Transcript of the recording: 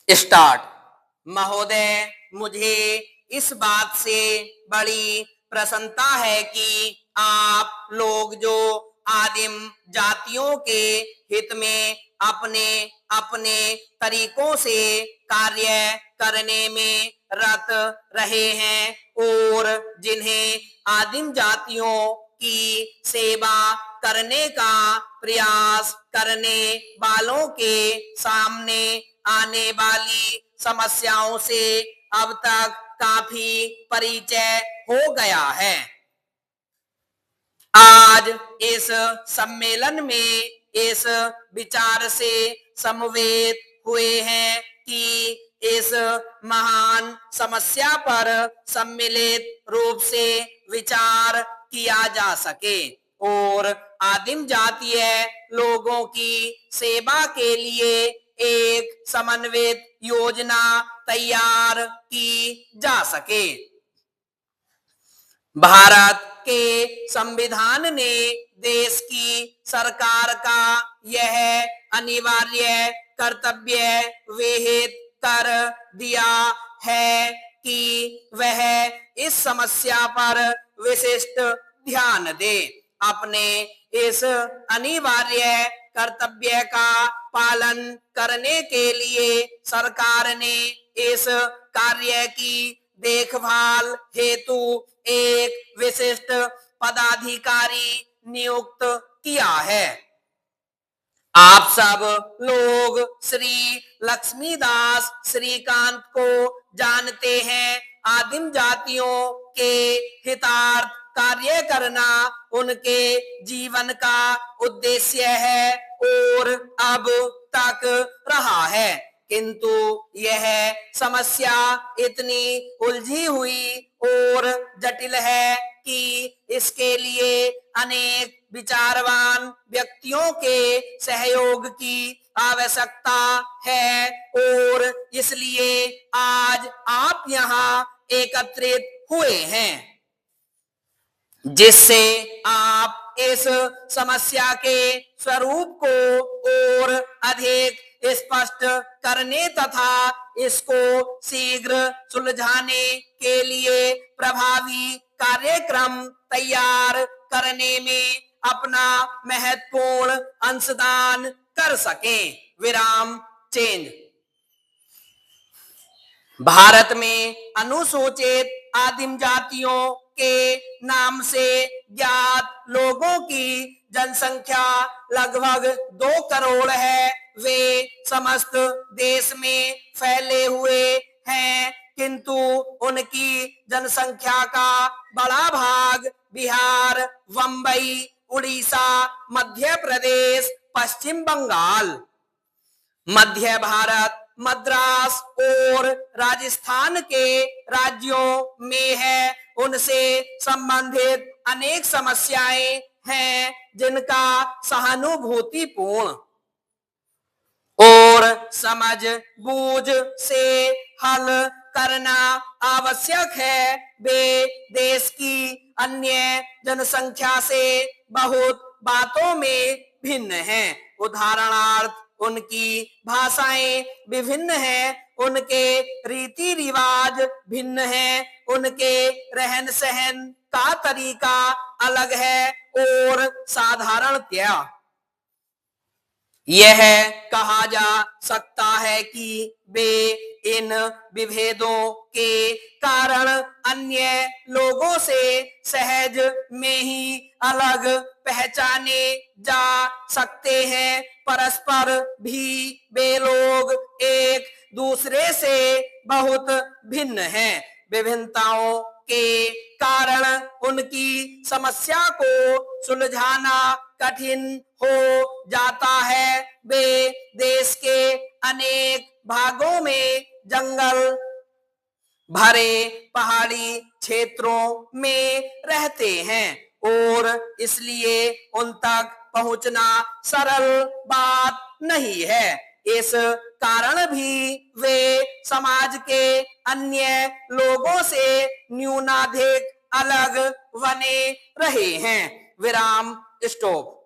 Start. महोदय, मुझे इस बात से बड़ी प्रसन्नता है कि आप लोग जो आदिम जातियों के हित में अपने अपने तरीकों से कार्य करने में रत रहे हैं और जिन्हें आदिम जातियों की सेवा करने का प्रयास करने वालों के सामने आने वाली समस्याओं से अब तक काफी परिचय हो गया है। आज इस सम्मेलन में इस विचार से समवेत हुए हैं कि इस महान समस्या पर सम्मिलित रूप से विचार किया जा सके और आदिम जातीय लोगों की सेवा के लिए एक समन्वित योजना तैयार की जा सके। भारत के संविधान ने देश की सरकार का यह अनिवार्य कर्तव्य विहित कर दिया है कि वह इस समस्या पर विशिष्ट ध्यान दे। अपने इस अनिवार्य कर्तव्य का पालन करने के लिए सरकार ने इस कार्य की देखभाल हेतु एक विशिष्ट पदाधिकारी नियुक्त किया है। आप सब लोग श्री लक्ष्मीदास श्रीकांत को जानते हैं। आदिम जातियों के हितार्थ कार्य करना उनके जीवन का उद्देश्य है और अब तक रहा है, किंतु यह समस्या इतनी उलझी हुई और जटिल है कि इसके लिए अनेक विचारवान व्यक्तियों के सहयोग की आवश्यकता है और इसलिए आज आप यहाँ एकत्रित हुए हैं, जिससे आप इस समस्या के स्वरूप को और अधिक स्पष्ट करने तथा इसको शीघ्र सुलझाने के लिए प्रभावी कार्यक्रम तैयार करने में अपना महत्वपूर्ण अंशदान कर सकें। विराम चेंज। भारत में अनुसूचित आदिम जातियों के नाम से ज्ञात लोगों की जनसंख्या लगभग 2 करोड़ है। वे समस्त देश में फैले हुए हैं, किंतु उनकी जनसंख्या का बड़ा भाग बिहार, बंबई, उड़ीसा, मध्य प्रदेश, पश्चिम बंगाल, मध्य भारत, मद्रास और राजस्थान के राज्यों में है। उनसे संबंधित अनेक समस्याएं हैं जिनका सहानुभूतिपूर्ण और समझ बूझ से हल करना आवश्यक है। वे देश की अन्य जनसंख्या से बहुत बातों में भिन्न हैं। उदाहरणार्थ, उनकी भाषाएं विभिन्न हैं, उनके रीति रिवाज भिन्न हैं, उनके रहन सहन का तरीका अलग है और साधारणतया यह कहा जा सकता है कि वे इन विभेदों के कारण अन्य लोगों से सहज में ही अलग पहचाने जा सकते हैं। परस्पर भी वे लोग एक दूसरे से बहुत भिन्न हैं। विभिन्नताओं के कारण उनकी समस्या को सुलझाना कठिन हो जाता है। वे देश के अनेक भागों में जंगल भरे पहाड़ी क्षेत्रों में रहते हैं और इसलिए उन तक पहुंचना सरल बात नहीं है। इस कारण भी वे समाज के अन्य लोगों से न्यूनाधिक अलग बने रहे हैं। विराम स्टॉप।